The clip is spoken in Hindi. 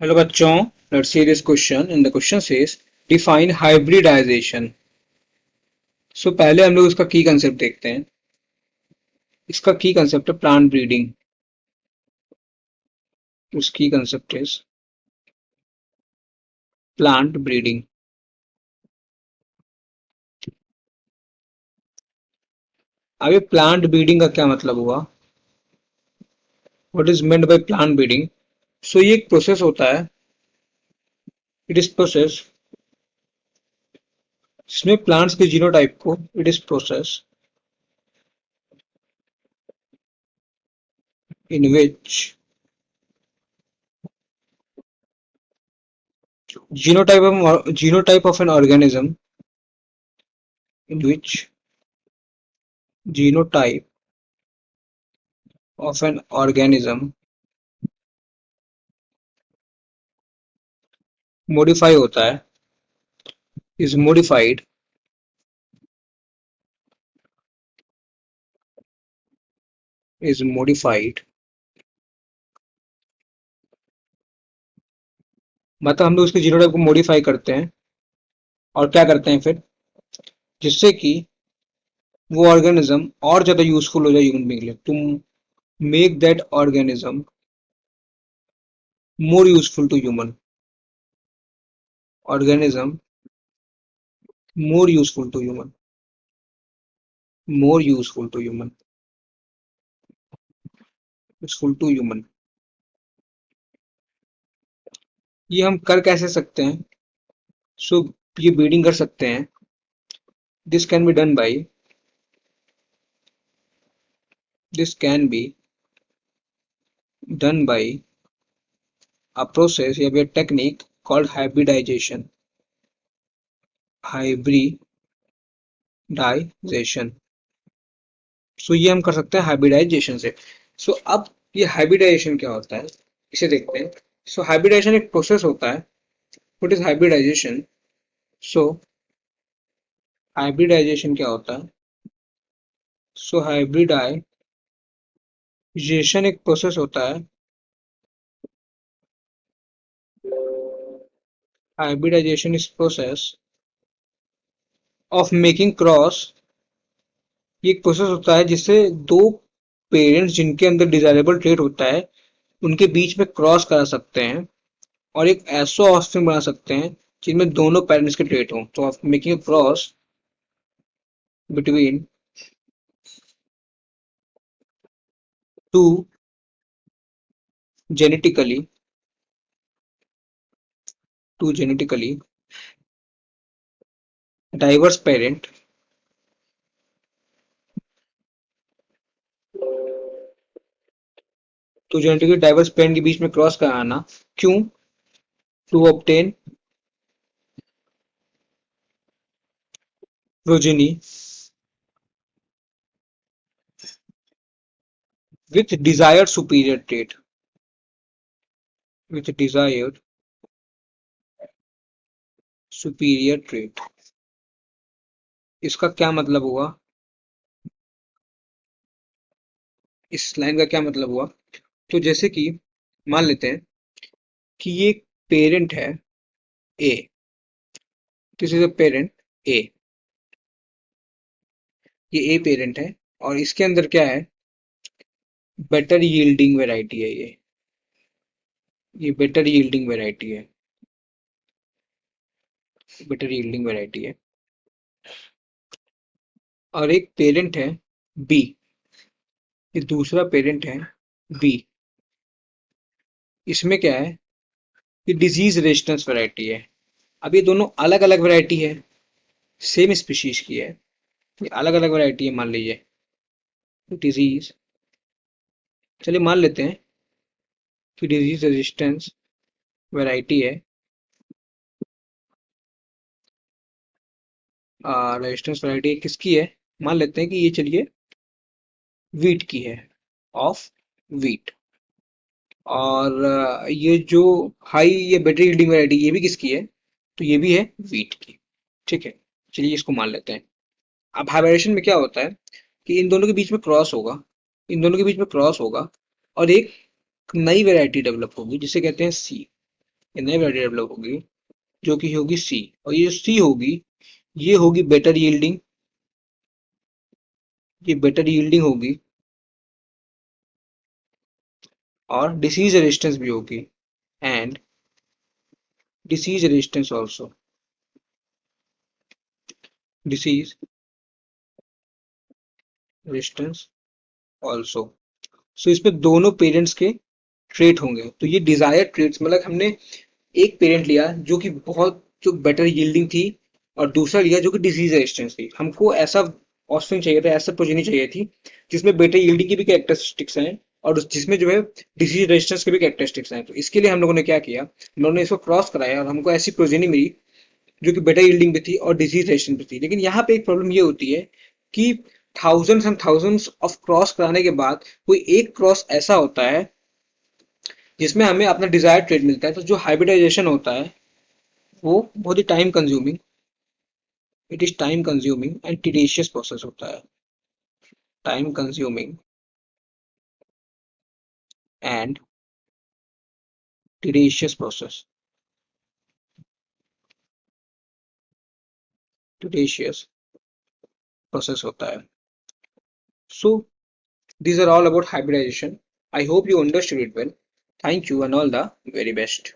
हेलो बच्चों, let's see this question and the question says define hybridization. So पहले हम लोग इसका की कंसेप्ट देखते हैं। इसका की कंसेप्ट है प्लांट ब्रीडिंग। उसकी कंसेप्ट इज प्लांट ब्रीडिंग। अब ये प्लांट ब्रीडिंग का क्या मतलब हुआ? What is meant by plant breeding? So ये एक प्रोसेस होता है। इट इज प्रोसेस जिसमें प्लांट्स के जीनोटाइप को it is process in which genotype of an organism in which genotype of an organism modify होता है is modified is modified। मतलब हम लोग उसके जीनोटाइप को मॉडिफाई करते हैं और क्या करते हैं फिर, जिससे कि वो ऑर्गेनिज्म और ज्यादा यूजफुल हो जाए ह्यूमन बींग के लिए। तुम make that organism more useful to human organism more useful to human more useful to human useful to human. ये हम कर कैसे सकते हैं? सो ये ब्रीडिंग कर सकते हैं। This can be done by this can be done by a process या फिर टेक्निक कॉल्ड हाइब्रिडाइजेशन। हाइब्रिडाइजेशन। सो ये हम कर सकते हैं हाइब्रिडाइजेशन से। सो अब ये हाइब्रिडाइजेशन क्या होता है, इसे देखते हैं। सो हाइब्रिडाइजेशन एक प्रोसेस होता है। What is hybridisation? So hybridisation क्या होता है? सो हाइब्रिडाइजेशन एक प्रोसेस होता है। Hybridisation is process of making cross. ये एक प्रोसेस होता है जिससे दो पेरेंट्स जिनके अंदर डिजायरेबल ट्रेट होता है उनके बीच में क्रॉस करा सकते हैं और एक ऐसा ऑफस्प्रिंग बना सकते हैं जिनमें दोनों पेरेंट्स के ट्रेट हों। तो आप making a cross between two genetically genetically diverse parent. तो जेनेटिकली डाइवर्स पेरेंट के बीच में क्रॉस कराना क्यों? To obtain progeny with desired superior trait with desired superior trait. इसका क्या मतलब हुआ? इस लाइन का क्या मतलब हुआ? तो जैसे कि मान लेते हैं कि ये एक पेरेंट है ए। दिस इज अ पेरेंट ए। ये ए पेरेंट है और इसके अंदर क्या है? बेटर यील्डिंग वैरायटी है ये बेटर यील्डिंग वैरायटी है। बेटर यील्डिंग वैरायटी है। और एक पेरेंट है बी। ये दूसरा पेरेंट है बी। इसमें क्या है? ये डिजीज रेजिस्टेंस वैरायटी है। अब ये दोनों अलग अलग वैरायटी है, सेम स्पीशीज की है। ये अलग अलग वैरायटी है मान लीजिए डिजीज। चलिए मान लेते हैं कि डिजीज रेजिस्टेंस वैरायटी है। रेजिस्टेंस वैरायटी किसकी है? मान लेते हैं कि ये चलिए वीट की है, ऑफ वीट। और ये जो हाई ये बेटर यील्डिंग वैरायटी ये भी किसकी है? तो ये भी है वीट की। ठीक है, चलिए इसको मान लेते हैं। अब हाइब्रिडेशन में क्या होता है कि इन दोनों के बीच में क्रॉस होगा। इन दोनों के बीच में क्रॉस होगा और एक नई वैरायटी डेवलप होगी जिसे कहते हैं सी। नई वैरायटी डेवलप होगी जो कि होगी सी, और ये सी होगी, ये होगी बेटर यील्डिंग, ये बेटर यील्डिंग होगी और डिसीज रेजिस्टेंस भी होगी, and disease resistance also, disease resistance also. So इसमें दोनों पेरेंट्स के ट्रेट होंगे। तो ये डिजायर ट्रेट्स, मतलब हमने एक पेरेंट लिया जो कि बहुत जो बेटर यील्डिंग थी, और दूसरा लिया जो कि डिजीज रेजिस्टेंस थी। हमको ऐसा ऑस्पिन चाहिए था, ऐसा प्रोजेनी चाहिए थी जिसमें बेटर यील्डिंग की भी कैरेक्टरिस्टिक्स हैं और जिसमें जो है डिजीज रेजिस्टेंस के भी कैरेक्टरिस्टिक्स हैं। तो इसके लिए हम लोगों ने क्या किया, हम लोगों ने इसको क्रॉस कराया और हमको ऐसी प्रोजेनी मिली जो कि बेटर यील्डिंग भी थी और डिजीज रेजिस्टेंस भी थी। लेकिन यहाँ पे एक प्रॉब्लम ये होती है कि thousands and thousands of cross कराने के बाद कोई एक क्रॉस ऐसा होता है जिसमें हमें अपना डिजायर्ड ट्रेड मिलता है। तो जो हाइब्रिडाइजेशन होता है वो बहुत ही time consuming, it is time consuming and tedious process होता है। Time consuming and tedious process, tedious process होता है। सो these are all about hybridization. I hope you understood it well. Thank you and all the very best.